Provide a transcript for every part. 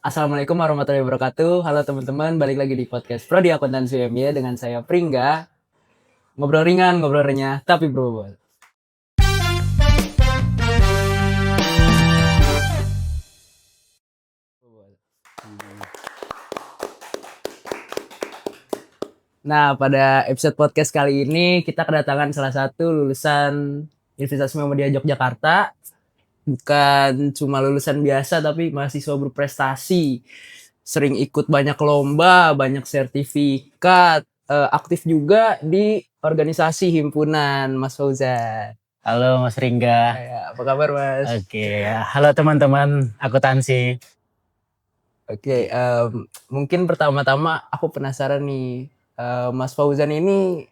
Assalamualaikum warahmatullahi wabarakatuh. Halo teman-teman, balik lagi di podcast Prodi Akuntansi UMY dengan saya Pringga. Ngobrol ringan, ngobrol renyah, tapi berbobot. Nah, pada episode podcast kali ini kita kedatangan salah satu lulusan Universitas Muhammadiyah Yogyakarta. Bukan cuma lulusan biasa, tapi mahasiswa berprestasi. Sering ikut banyak lomba, banyak sertifikat, aktif juga di organisasi himpunan, Mas Fauzan. Halo Mas Ringga. Apa kabar Mas? Oke, halo teman-teman akuntansi. Oke, mungkin pertama-tama aku penasaran nih, Mas Fauzan ini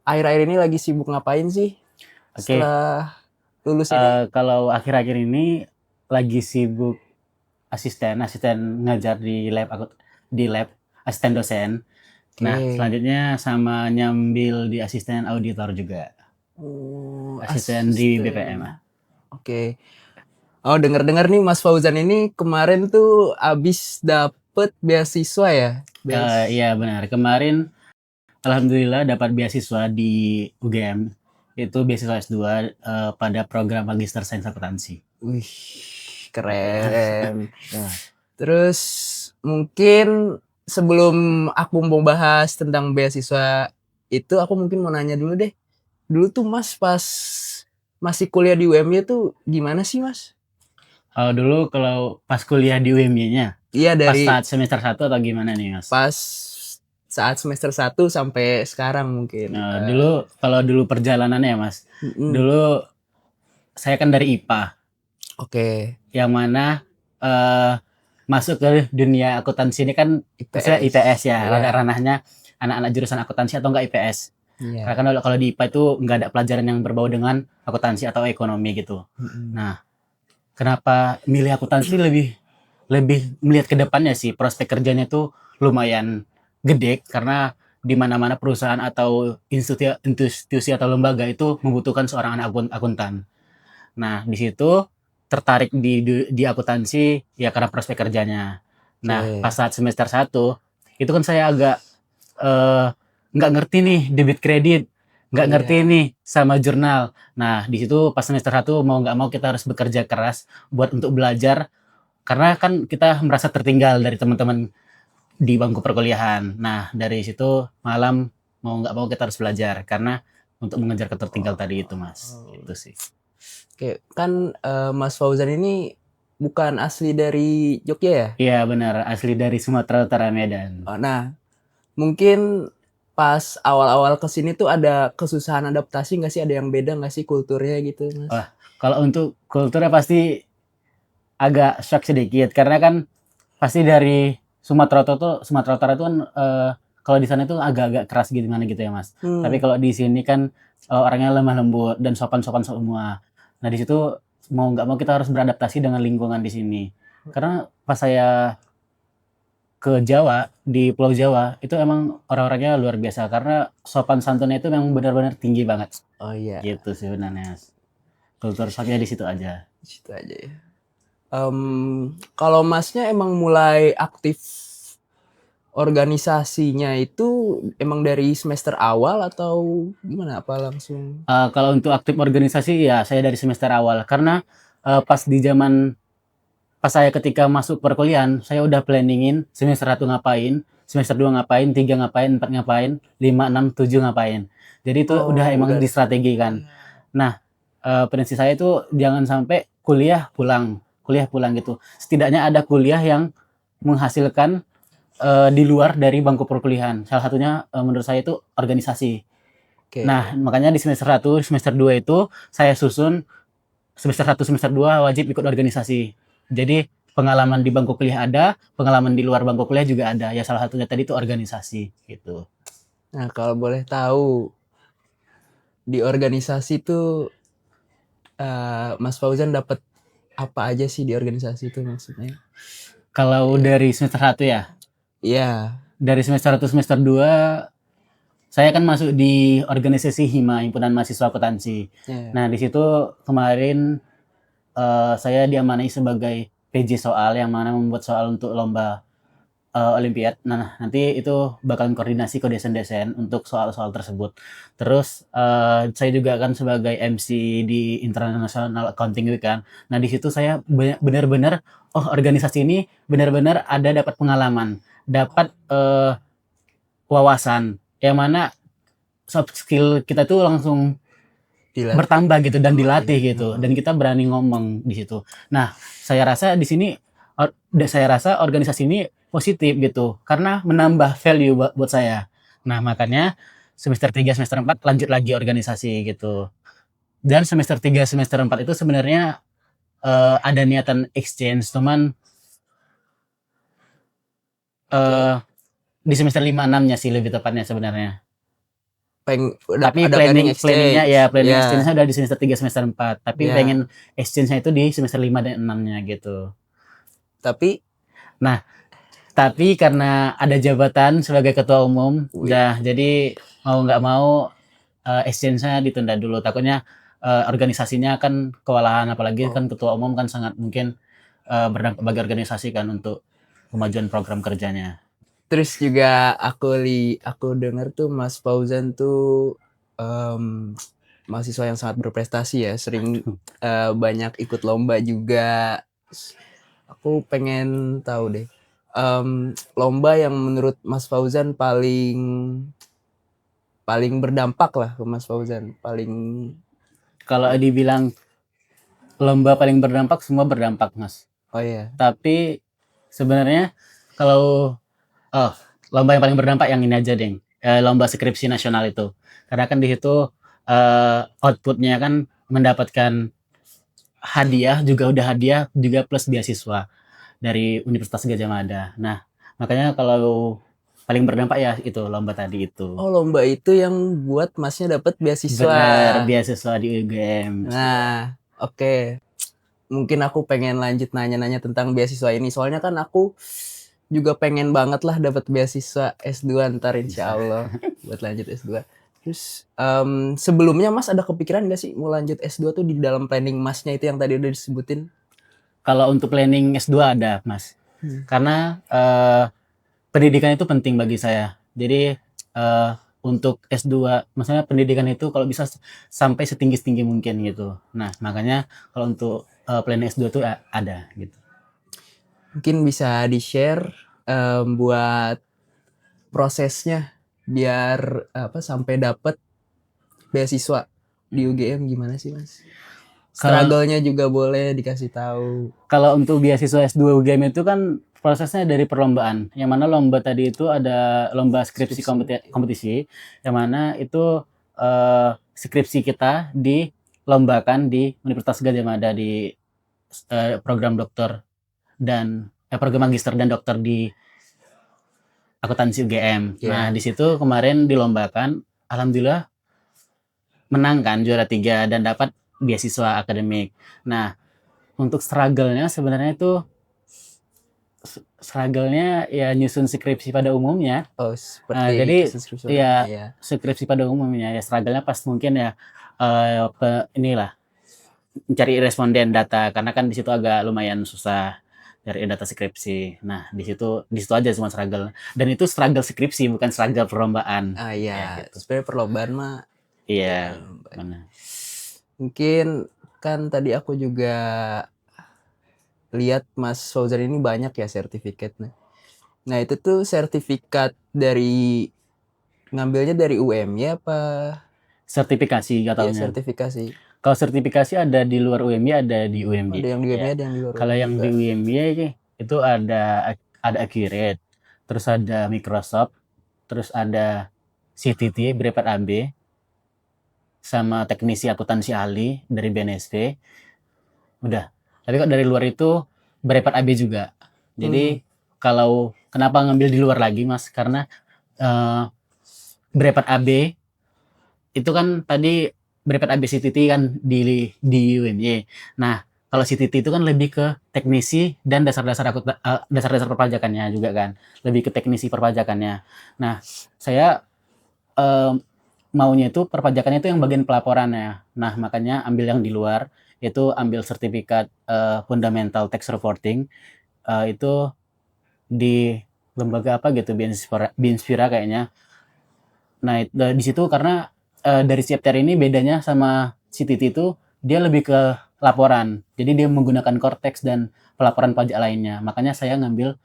akhir-akhir ini lagi sibuk ngapain sih? Oke. Setelah lulus ini? Kalau akhir-akhir ini lagi sibuk asisten ngajar di lab asisten dosen. Nah, selanjutnya sama nyambil di asisten auditor juga. Asisten di BPM. Oke. Oh, dengar-dengar nih Mas Fauzan ini kemarin tuh abis dapet beasiswa ya? Iya benar. Kemarin alhamdulillah dapat beasiswa di UGM. Itu beasiswa S2 pada program Magister Sains Akuntansi. Wih, keren. Terus mungkin sebelum aku mau bahas tentang beasiswa itu, aku mungkin mau nanya dulu deh. Dulu tuh Mas pas masih kuliah di UMY tuh gimana sih Mas? Dulu kalau pas kuliah di UMY-nya? Iya, dari pas saat semester 1 atau gimana nih Mas? Pas saat semester 1 sampai sekarang mungkin. Dulu perjalanannya Mas. Dulu saya kan dari IPA. Oke. Yang mana masuk ke dunia akuntansi ini kan IPS ya. Ranahnya anak-anak jurusan akuntansi atau enggak IPS. Karena kan kalau di IPA itu enggak ada pelajaran yang berbau dengan akuntansi atau ekonomi gitu. Nah, kenapa milih akuntansi lebih melihat ke depannya sih, prospek kerjanya tuh lumayan gede karena di mana-mana perusahaan atau institusi atau lembaga itu membutuhkan seorang anak akuntan. Nah, di situ tertarik di akuntansi ya karena prospek kerjanya. Nah, pas saat semester 1 itu kan saya agak nggak ngerti nih debit kredit, nggak ngerti nih sama jurnal. Nah, di situ pas semester 1 mau nggak mau kita harus bekerja keras buat untuk belajar karena kan kita merasa tertinggal dari teman-teman di bangku perkuliahan. Nah, dari situ malam mau nggak mau kita harus belajar karena untuk mengejar ketertinggal tadi itu Mas. Itu sih. Oke, kan Mas Fauzan ini bukan asli dari Jogja ya? Iya benar, asli dari Sumatera Utara, Medan. Nah, mungkin pas awal-awal kesini tuh ada kesusahan adaptasi nggak sih? Ada yang beda nggak sih kulturnya gitu Mas? Wah, kalau untuk kulturnya pasti agak shock sedikit karena kan pasti dari Sumatera Utara itu kan kalau di sana itu agak-agak keras gimana gitu ya Mas. Tapi kalau di sini kan orangnya lemah lembut dan sopan-sopan semua. Nah di situ mau nggak mau kita harus beradaptasi dengan lingkungan di sini. Karena pas saya ke Jawa, di Pulau Jawa itu emang orang-orangnya luar biasa karena sopan santunnya itu memang benar-benar tinggi banget. Oh iya. Gitu sih sebenarnya. Kultur shocknya di situ aja. Di situ aja ya. Kalau Masnya emang mulai aktif organisasinya itu emang dari semester awal atau gimana? Apa langsung? Kalau untuk aktif organisasi ya saya dari semester awal karena pas saya ketika masuk perkuliahan saya udah planningin semester 1 ngapain, semester 2 ngapain, 3 ngapain, 4 ngapain, 5, 6, 7 ngapain. Jadi itu udah emang distrategikan. Nah, prinsip saya itu jangan sampai kuliah pulang gitu. Setidaknya ada kuliah yang menghasilkan di luar dari bangku perkuliahan. Salah satunya menurut saya itu organisasi. Nah, makanya di semester 1, semester 2 itu saya susun semester 1, semester 2 wajib ikut organisasi. Jadi pengalaman di bangku kuliah ada, pengalaman di luar bangku kuliah juga ada. Ya salah satunya tadi itu organisasi gitu. Nah, kalau boleh tahu di organisasi itu Mas Fauzan dapat apa aja sih di organisasi itu maksudnya? Kalau dari semester 1 ya? Iya. Dari semester 1 semester 2 saya kan masuk di organisasi HIMA, Himpunan Mahasiswa Akuntansi. Nah, di situ kemarin saya diamanai sebagai PJ soal yang mana membuat soal untuk lomba Olimpiad. Nah, nanti itu bakalan koordinasi ke desain-desain untuk soal-soal tersebut. Terus saya juga kan sebagai MC di International Accounting Week kan. Nah, di situ saya benar-benar organisasi ini benar-benar ada dapat pengalaman, dapat wawasan yang mana soft skill kita tuh langsung bertambah gitu dan dilatih gitu dan kita berani ngomong di situ. Nah, saya rasa di sini saya rasa organisasi ini positif gitu karena menambah value buat saya. Nah, makanya semester 3 semester 4 lanjut lagi organisasi gitu. Dan semester 3 semester 4 itu sebenarnya ada niatan exchange cuman di semester 5 6-nya sih lebih tepatnya sebenarnya. Tapi ada planningnya ya planning ya. exchange-nya udah di semester 3 semester 4 tapi Ya. pengen exchange-nya itu di semester 5 dan 6-nya gitu. Tapi karena ada jabatan sebagai ketua umum, jadi mau nggak mau exchange-nya ditunda dulu. Takutnya organisasinya kan kewalahan, apalagi kan ketua umum kan sangat mungkin berdampak bagi organisasi kan untuk kemajuan program kerjanya. Terus juga aku dengar tuh Mas Fauzan tuh mahasiswa yang sangat berprestasi ya, sering banyak ikut lomba juga. Aku pengen tahu deh, lomba yang menurut Mas Fauzan paling berdampak lah ke Mas Fauzan, Kalau dibilang lomba paling berdampak, semua berdampak, Mas. Oh iya. Tapi sebenarnya kalau lomba yang paling berdampak yang ini aja, Deng. Lomba skripsi nasional itu. Karena kan di situ outputnya kan mendapatkan hadiah, juga plus beasiswa dari Universitas Gadjah Mada. Nah, makanya kalau paling berdampak ya itu lomba tadi itu. Oh, lomba itu yang buat Masnya dapat beasiswa. Benar, beasiswa di UGM. Nah, oke. Mungkin aku pengen lanjut nanya-nanya tentang beasiswa ini. Soalnya kan aku juga pengen banget lah dapat beasiswa S2 ntar insya Allah buat lanjut S2. Terus sebelumnya Mas ada kepikiran gak sih mau lanjut S2 tuh di dalam planning Masnya itu yang tadi udah disebutin? Kalau untuk planning S2 ada, Mas. Karena pendidikan itu penting bagi saya. Jadi untuk S2, maksudnya pendidikan itu kalau bisa sampai setinggi-tinggi mungkin gitu. Nah, makanya kalau untuk planning S2 itu ada gitu. Mungkin bisa di-share buat prosesnya biar sampai dapat beasiswa di UGM gimana sih, Mas? Struggle-nya juga boleh dikasih tahu. Kalau untuk beasiswa S2 UGM itu kan prosesnya dari perlombaan. Yang mana lomba tadi itu ada lomba skripsi kompetisi, yang mana itu skripsi kita dilombakan di Universitas Gadjah Mada di program dokter dan program magister dan dokter di akuntansi UGM. Nah, di situ kemarin dilombakan, alhamdulillah menang kan, juara 3 dan dapat beasiswa akademik. Nah, untuk struggle-nya sebenarnya itu ya nyusun skripsi pada umumnya. Oh, seperti jadi ya skripsi pada umumnya ya struggle-nya pas mungkin ya inilah mencari responden data karena kan di situ agak lumayan susah dari data skripsi. Nah, di situ aja cuma struggle. Dan itu struggle skripsi bukan struggle perlombaan. Ah iya, ya, gitu. Sebenarnya perlombaan mah iya. Mungkin kan tadi aku juga lihat Mas Fauzan ini banyak ya sertifikatnya. Nah, itu tuh sertifikat ngambilnya dari UMY apa? Sertifikasi katanya. Iya, sertifikasi. Kalau sertifikasi ada di luar UMY, ada di UMY. Ada yang di UMY, ada yang di luar. Kalau yang di UMY itu ada Accurate, terus ada Microsoft, terus ada CTT, Brevet AB, sama teknisi akuntansi ahli dari BNSP. Udah. Tapi kok dari luar itu Brevet AB juga. Jadi kalau kenapa ngambil di luar lagi, Mas? Karena Brevet AB itu kan tadi Brevet AB CTT kan di UMY. Nah, kalau CTT itu kan lebih ke teknisi dan dasar-dasar perpajakannya juga kan. Lebih ke teknisi perpajakannya. Nah, saya maunya itu perpajakannya itu yang bagian pelaporannya. Nah, makanya ambil yang di luar yaitu ambil sertifikat fundamental tax reporting, itu di lembaga apa gitu, Binspira kayaknya. Nah, di situ karena dari Siaptar ini bedanya sama si Titi itu dia lebih ke laporan. Jadi dia menggunakan Cortex dan pelaporan pajak lainnya. Makanya saya ngambil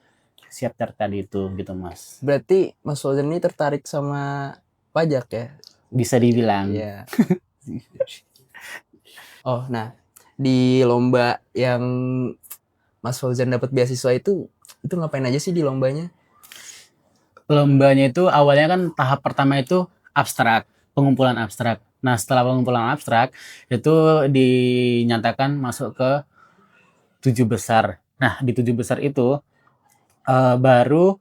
Siaptar tadi itu gitu, Mas. Berarti Mas Fauzan ini tertarik sama pajak ya? Bisa dibilang. Iya. Oh, nah di lomba yang Mas Fauzan dapat beasiswa itu ngapain aja sih di lombanya? Lombanya itu awalnya kan tahap pertama itu abstrak, pengumpulan abstrak. Nah, setelah pengumpulan abstrak itu dinyatakan masuk ke 7 besar. Nah, di 7 besar itu baru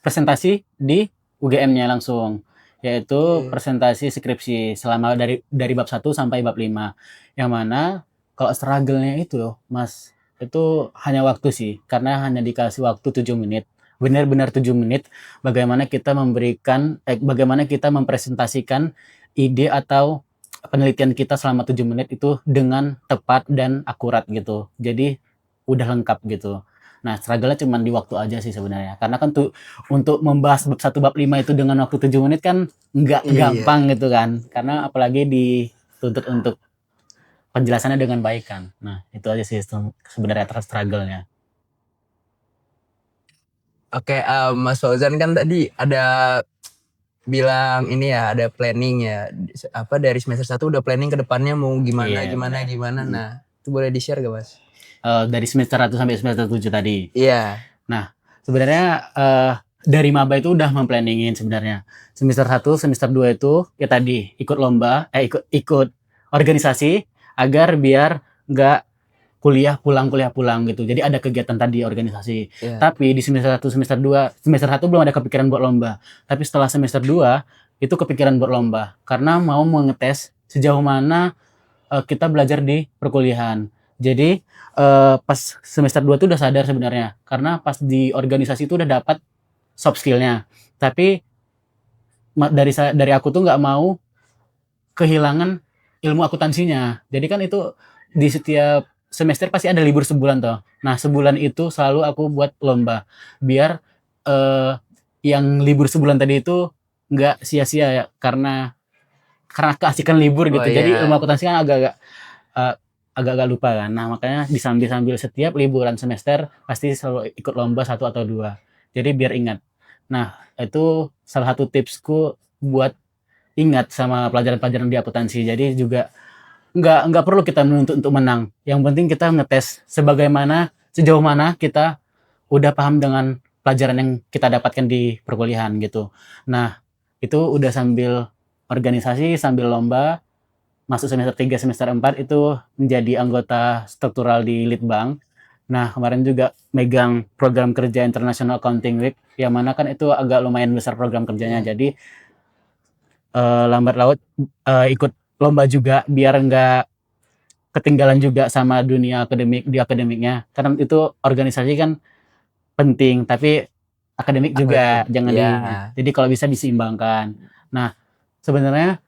presentasi di UGM-nya langsung, yaitu presentasi skripsi selama dari bab 1 sampai bab 5. Yang mana kalau struggle-nya itu, Mas, itu hanya waktu sih, karena hanya dikasih waktu 7 menit. Benar-benar 7 menit bagaimana kita bagaimana kita mempresentasikan ide atau penelitian kita selama 7 menit itu dengan tepat dan akurat gitu. Jadi udah lengkap gitu. Nah, struggle-nya cuma di waktu aja sih sebenarnya. Karena kan tuh untuk membahas bab 1 bab 5 itu dengan waktu 7 menit kan nggak gampang gitu kan. Karena apalagi dituntut untuk penjelasannya dengan baik kan. Nah, itu aja sih sebenarnya struggle-nya. Oke, Mas Fauzan kan tadi ada bilang ini ya, ada planning ya. Apa dari semester 1 udah planning ke depannya mau gimana. Nah, itu boleh di-share gak, Mas? Dari semester 1 sampai semester 7 tadi. Iya. Nah, sebenarnya dari maba itu udah memplanningin sebenarnya. Semester 1, semester 2 itu ya tadi ikut lomba, ikut organisasi agar biar nggak kuliah pulang gitu. Jadi ada kegiatan tadi organisasi. Yeah. Tapi di semester 1, semester 2, semester 1 belum ada kepikiran buat lomba. Tapi setelah semester 2 itu kepikiran buat lomba karena mau mengetes sejauh mana kita belajar di perkuliahan. Jadi pas semester 2 tuh udah sadar sebenarnya karena pas di organisasi itu udah dapat soft skill-nya. Tapi dari aku tuh nggak mau kehilangan ilmu akuntansinya. Jadi kan itu di setiap semester pasti ada libur sebulan toh. Nah, sebulan itu selalu aku buat lomba biar yang libur sebulan tadi itu nggak sia-sia ya karena keasikan libur gitu. Jadi ilmu akuntansi kan agak lupa kan. Nah, makanya disambil-sambil setiap liburan semester pasti selalu ikut lomba 1 atau 2. Jadi biar ingat. Nah, itu salah satu tipsku buat ingat sama pelajaran-pelajaran di akuntansi. Jadi juga nggak perlu kita menuntut untuk menang. Yang penting kita ngetes sejauh mana kita udah paham dengan pelajaran yang kita dapatkan di perkuliahan gitu. Nah, itu udah sambil organisasi, sambil lomba, masuk semester 3, semester 4 itu menjadi anggota struktural di Litbang. Nah, kemarin juga megang program kerja International Accounting Week, yang mana kan itu agak lumayan besar program kerjanya. Jadi lambat laut ikut lomba juga biar nggak ketinggalan juga sama dunia akademiknya. Karena itu organisasi kan penting, tapi akademik juga jangan jadi kalau bisa diseimbangkan. Nah, sebenarnya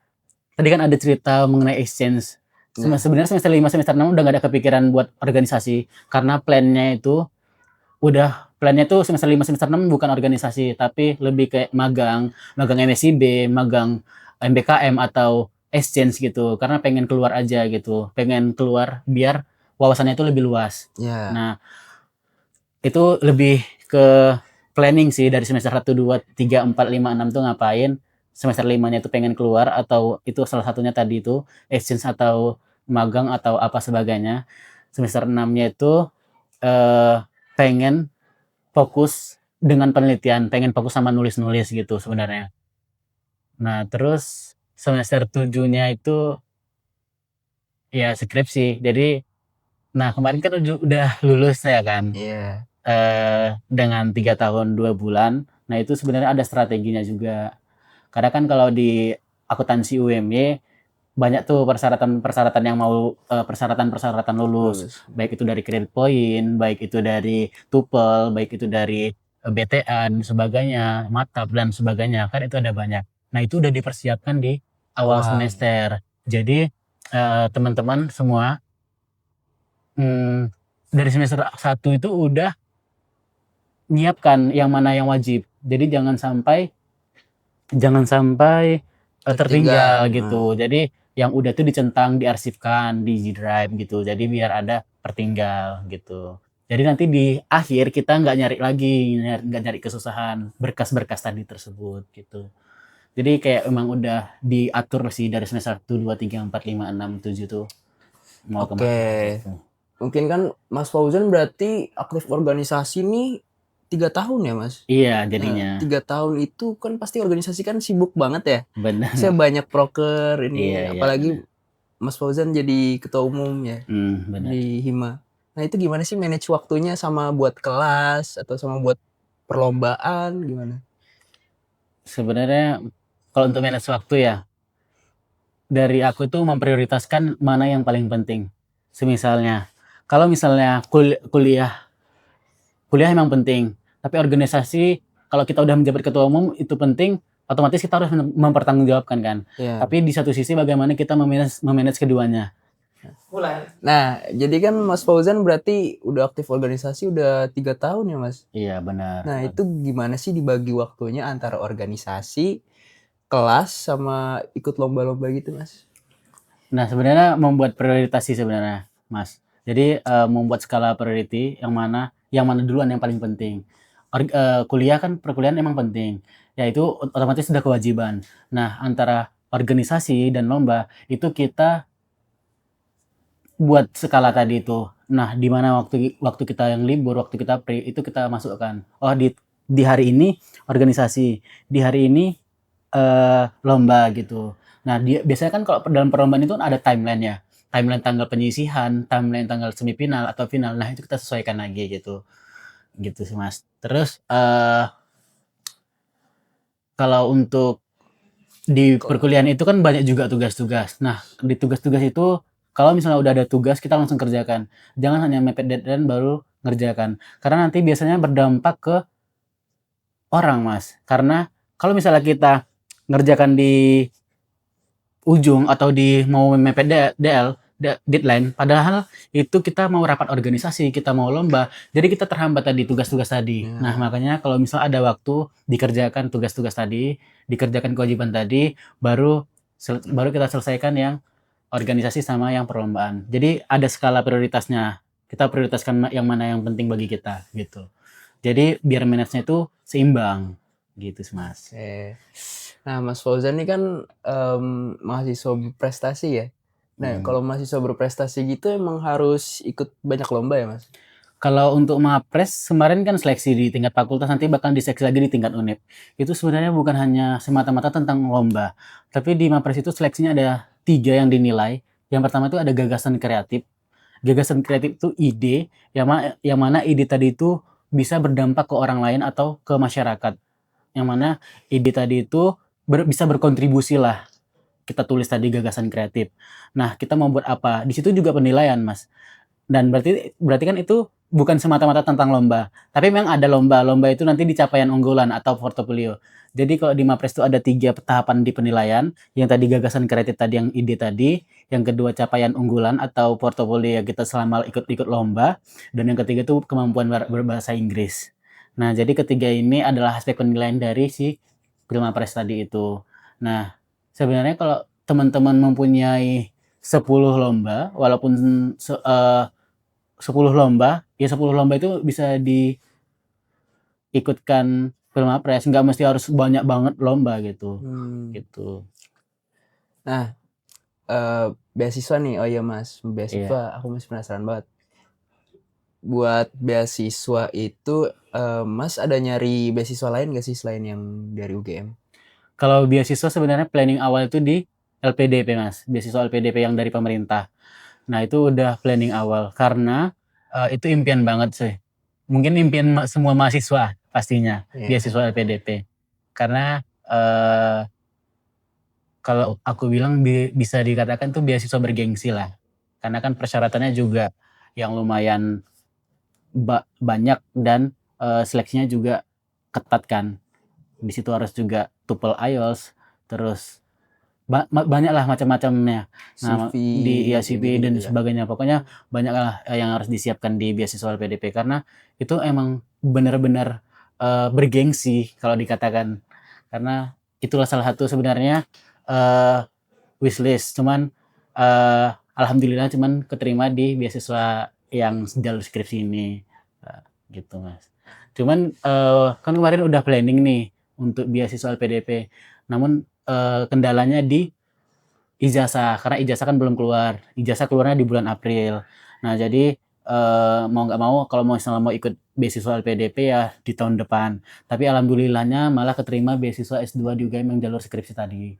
tadi kan ada cerita mengenai exchange. Sebenarnya semester 5, semester 6 udah gak ada kepikiran buat organisasi karena plannya itu semester 5, semester 6 bukan organisasi, tapi lebih kayak magang MSIB, magang MBKM atau exchange gitu. Karena pengen keluar aja gitu. Pengen keluar biar wawasannya itu lebih luas. Nah, itu lebih ke planning sih dari semester 1, 2, 3, 4, 5, 6 tuh ngapain. Semester 5-nya itu pengen keluar atau itu salah satunya tadi itu exchange atau magang atau apa sebagainya. Semester 6-nya itu pengen fokus dengan penelitian, pengen fokus sama nulis-nulis gitu sebenarnya. Nah, terus semester 7-nya itu ya skripsi. Jadi nah kemarin kan udah lulus ya kan. Dengan 3 tahun 2 bulan. Nah, itu sebenarnya ada strateginya juga. Karena kan kalau di akuntansi UMY banyak tuh persyaratan yang mau persyaratan lulus. Baik itu dari credit point, baik itu dari TOEFL, baik itu dari BTA dan sebagainya, MATAB dan sebagainya. Kan itu ada banyak. Nah, itu udah dipersiapkan di awal semester. Jadi teman-teman semua Dari semester 1 itu udah nyiapkan yang mana yang wajib. Jadi jangan sampai tertinggal gitu. Jadi yang udah tuh dicentang, diarsipkan di G Drive gitu. Jadi biar ada tertinggal gitu. Jadi nanti di akhir kita nggak nyari lagi, nggak nyari kesusahan berkas-berkas tadi tersebut gitu. Jadi kayak emang udah diatur sih dari semester 1, 2, 3, 4, 5, 6, 7 tuh mau Oke. kemana gitu. Mungkin kan Mas Fauzan berarti aktif organisasi nih 3 tahun ya Mas? Iya Nah, jadinya 3 tahun itu kan pasti organisasi kan sibuk banget ya. benar. Saya banyak proker Iya, ini, iya, apalagi Mas Fauzan jadi ketua umum ya benar. di Hima. Nah itu gimana sih manage waktunya sama buat kelas atau sama buat perlombaan gimana? Sebenarnya kalau untuk manage waktu ya, dari aku itu memprioritaskan mana yang paling penting. Semisalnya, kalau misalnya kuliah emang penting, tapi organisasi kalau kita udah menjabat ketua umum itu penting, otomatis kita harus mempertanggungjawabkan kan. Ya. Tapi di satu sisi bagaimana kita memanage keduanya. Nah jadi kan Mas Fauzan berarti udah aktif organisasi udah 3 tahun ya Mas? Iya benar. Nah itu gimana sih dibagi waktunya antara organisasi, kelas, sama ikut lomba-lomba gitu Mas? Nah sebenarnya membuat prioritas sih sebenarnya, Mas. Jadi membuat skala priority yang mana duluan yang paling penting. Kuliah kan perkuliahan emang penting, yaitu otomatis sudah kewajiban. Nah antara organisasi dan lomba itu kita buat skala tadi itu. Nah di mana waktu kita yang libur, waktu kita free itu kita masukkan. Oh di hari ini organisasi, di hari ini lomba gitu. Nah, biasanya kan kalau dalam perlombaan itu ada timeline ya. Timeline tanggal penyisihan, timeline tanggal semifinal atau final. Nah, itu kita sesuaikan lagi gitu. Gitu sih, Mas. Terus kalau untuk di perkuliahan itu kan banyak juga tugas-tugas. Nah, di tugas-tugas itu kalau misalnya udah ada tugas kita langsung kerjakan. Jangan hanya mepet deadline baru ngerjakan. Karena nanti biasanya berdampak ke orang, Mas. Karena kalau misalnya kita ngerjakan di ujung atau mau mepet deadline, padahal itu kita mau rapat organisasi, kita mau lomba, jadi kita terhambat tadi tugas-tugas tadi. Nah, makanya kalau misal ada waktu dikerjakan tugas-tugas tadi, dikerjakan kewajiban tadi, baru kita selesaikan yang organisasi sama yang perlombaan. Jadi ada skala prioritasnya. Kita prioritaskan yang mana yang penting bagi kita gitu. Jadi biar manage-nya itu seimbang gitu, Mas. Nah, Mas Fauzan ini kan mahasiswa berprestasi ya. Nah, kalau mahasiswa berprestasi gitu emang harus ikut banyak lomba ya, Mas? Kalau untuk Mapres kemarin kan seleksi di tingkat fakultas, nanti bakal diseleksi lagi di tingkat univ. Itu sebenarnya bukan hanya semata-mata tentang lomba, tapi di Mapres itu seleksinya ada 3 yang dinilai. Yang pertama itu ada gagasan kreatif. Gagasan kreatif itu ide yang mana ide tadi itu bisa berdampak ke orang lain atau ke masyarakat. Yang mana ide tadi itu bisa berkontribusi lah. Kita tulis tadi gagasan kreatif. Nah, kita mau buat apa? Di situ juga penilaian, Mas. Dan berarti kan itu bukan semata-mata tentang lomba, tapi memang ada lomba. Lomba itu nanti di capaian unggulan atau portofolio. Jadi kalau di Mapres itu ada 3 tahapan di penilaian, yang tadi gagasan kreatif tadi, yang ide tadi, yang kedua capaian unggulan atau portofolio yang kita selama ikut lomba, dan yang ketiga itu kemampuan berbahasa Inggris. Nah, jadi ketiga ini adalah aspek penilaian dari si Pilmapres tadi itu. Nah, sebenarnya kalau teman-teman mempunyai 10 lomba, walaupun 10 lomba, ya 10 lomba itu bisa diikutkan Pilmapres, nggak mesti harus banyak banget lomba gitu. Gitu. Nah, beasiswa nih, oh iya Mas, beasiswa aku masih penasaran banget. Buat beasiswa itu, Mas ada nyari beasiswa lain nggak sih selain yang dari UGM? Kalau beasiswa sebenarnya planning awal itu di LPDP, Mas. Beasiswa LPDP yang dari pemerintah. Nah, itu udah planning awal karena itu impian banget sih. Mungkin impian semua mahasiswa pastinya, beasiswa LPDP. Karena kalau aku bilang bisa dikatakan tuh beasiswa bergengsi lah. Karena kan persyaratannya juga yang lumayan banyak dan seleksinya juga ketat kan. Di situ harus juga TOEFL IELTS, terus banyak lah macam-macamnya. Nah, CV di CV dan gitu ya. sebagainya. Pokoknya banyak lah yang harus disiapkan di beasiswa LPDP karena itu emang benar-benar bergengsi kalau dikatakan. Karena itulah salah satu sebenarnya wishlist. Cuman alhamdulillah cuman keterima di beasiswa yang jalur skripsi ini. Gitu Mas. Cuman kan kemarin udah planning nih untuk beasiswa LPDP. Namun kendalanya di ijazah, karena ijazah kan belum keluar. Ijazah keluarnya di bulan April. Nah, jadi mau nggak mau kalau misalnya mau ikut beasiswa LPDP ya di tahun depan. Tapi alhamdulillahnya malah keterima beasiswa S2 di UGM yang jalur skripsi tadi.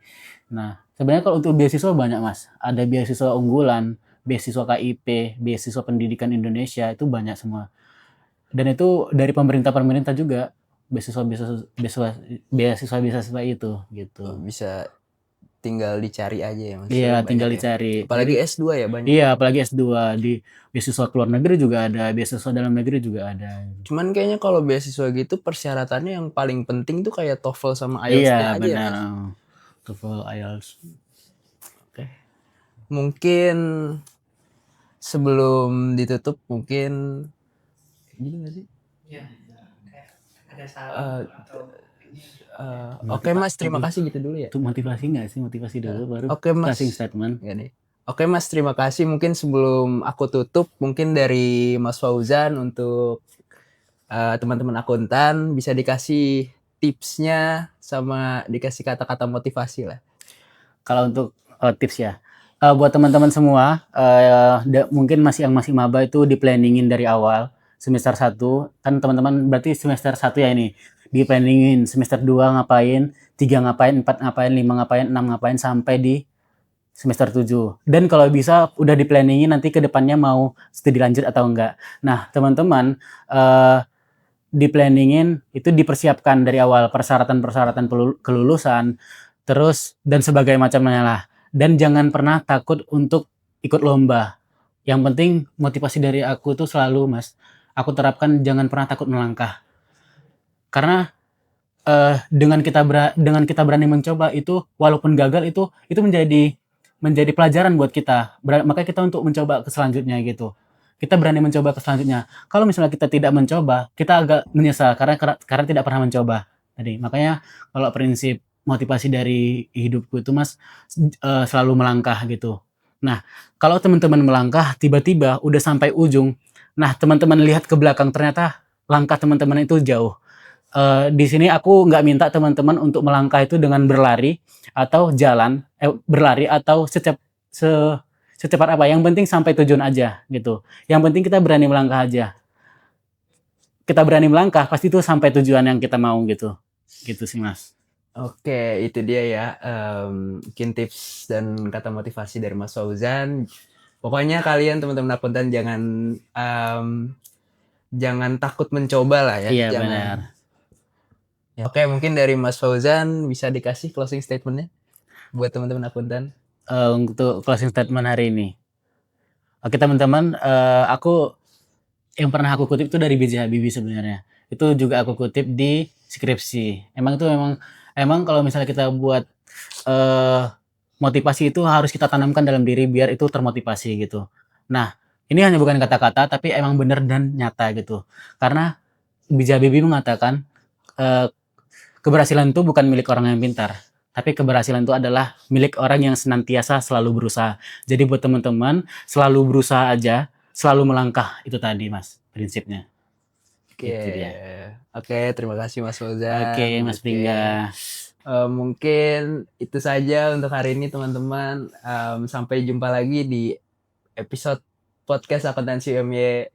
Nah, sebenarnya kalau untuk beasiswa banyak Mas. Ada beasiswa unggulan, beasiswa KIP, beasiswa pendidikan Indonesia itu banyak semua. Dan itu dari pemerintah juga beasiswa itu gitu. Bisa tinggal dicari aja ya Mas. Iya, Banyak tinggal ya. dicari. Apalagi Jadi S2 ya banyak. iya, apalagi S2 di beasiswa keluar negeri juga ada, beasiswa dalam negeri juga ada. Cuman kayaknya kalau beasiswa gitu persyaratannya yang paling penting tuh kayak TOEFL sama IELTS-nya Iya, aja ya benar. Mas. TOEFL, IELTS. Oke. Mungkin sebelum ditutup mungkin gini nggak sih? Iya, ada saran atau Oke Mas, terima kasih gitu dulu ya. Itu motivasi nggak sih? Motivasi dulu baru Oke Mas. closing statement. Ya nih. Oke Mas, terima kasih. Mungkin sebelum aku tutup, mungkin dari Mas Fauzan untuk teman-teman akuntan bisa dikasih tipsnya sama dikasih kata-kata motivasi lah. Kalau untuk tips ya, buat teman-teman semua, mungkin yang masih maba itu di-planningin dari awal, semester 1, kan teman-teman berarti semester 1 ya ini, di-planningin semester 2 ngapain, 3 ngapain, 4 ngapain, 5 ngapain, 6 ngapain, sampai di semester 7. Dan kalau bisa udah di-planningin nanti ke depannya mau studi lanjut atau enggak. Nah, teman-teman, di-planningin itu dipersiapkan dari awal persyaratan-persyaratan kelulusan, terus dan sebagainya macamnya lah. Dan jangan pernah takut untuk ikut lomba. Yang penting motivasi dari aku tuh selalu Mas, aku terapkan jangan pernah takut melangkah. Karena dengan kita berani mencoba itu walaupun gagal itu menjadi pelajaran buat kita. Makanya kita untuk mencoba ke selanjutnya gitu. Kita berani mencoba ke selanjutnya. Kalau misalnya kita tidak mencoba, kita agak menyesal karena tidak pernah mencoba. Jadi makanya kalau prinsip motivasi dari hidupku itu Mas selalu melangkah gitu. Nah, kalau teman-teman melangkah tiba-tiba udah sampai ujung, nah teman-teman lihat ke belakang ternyata langkah teman-teman itu jauh. Di sini aku nggak minta teman-teman untuk melangkah itu dengan berlari atau jalan, berlari atau secepat apa. Yang penting sampai tujuan aja gitu. Yang penting kita berani melangkah aja. Kita berani melangkah pasti itu sampai tujuan yang kita mau gitu. Gitu sih Mas. Oke, itu dia ya. Mungkin tips dan kata motivasi dari Mas Fauzan. Pokoknya kalian teman-teman akuntan jangan takut mencoba lah ya. Iya Jangan. benar. Oke, mungkin dari Mas Fauzan bisa dikasih closing statement-nya buat teman-teman akuntan. Untuk closing statement hari ini. Oke teman-teman, aku yang pernah aku kutip itu dari B.J. Habibie sebenarnya. Itu juga aku kutip di skripsi. Emang kalau misalnya kita buat motivasi itu harus kita tanamkan dalam diri biar itu termotivasi gitu. Nah, ini hanya bukan kata-kata tapi emang benar dan nyata gitu. Karena B.J. Habibie mengatakan keberhasilan itu bukan milik orang yang pintar, tapi keberhasilan itu adalah milik orang yang senantiasa selalu berusaha. Jadi buat teman-teman, selalu berusaha aja, selalu melangkah. Itu tadi Mas, prinsipnya. Oke. Gitu dia. Oke, terima kasih Mas Fauzan. Oke, Mas Pringga. Mungkin itu saja untuk hari ini teman-teman. Sampai jumpa lagi di episode podcast Akuntansi UMY.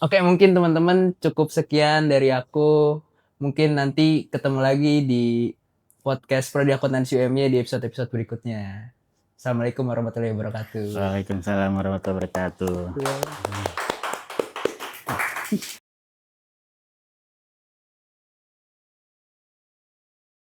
Oke, mungkin teman-teman cukup sekian dari aku. Mungkin nanti ketemu lagi di podcast Prodi Akuntansi UMY di episode-episode berikutnya. Assalamualaikum warahmatullahi wabarakatuh. Waalaikumsalam warahmatullahi wabarakatuh.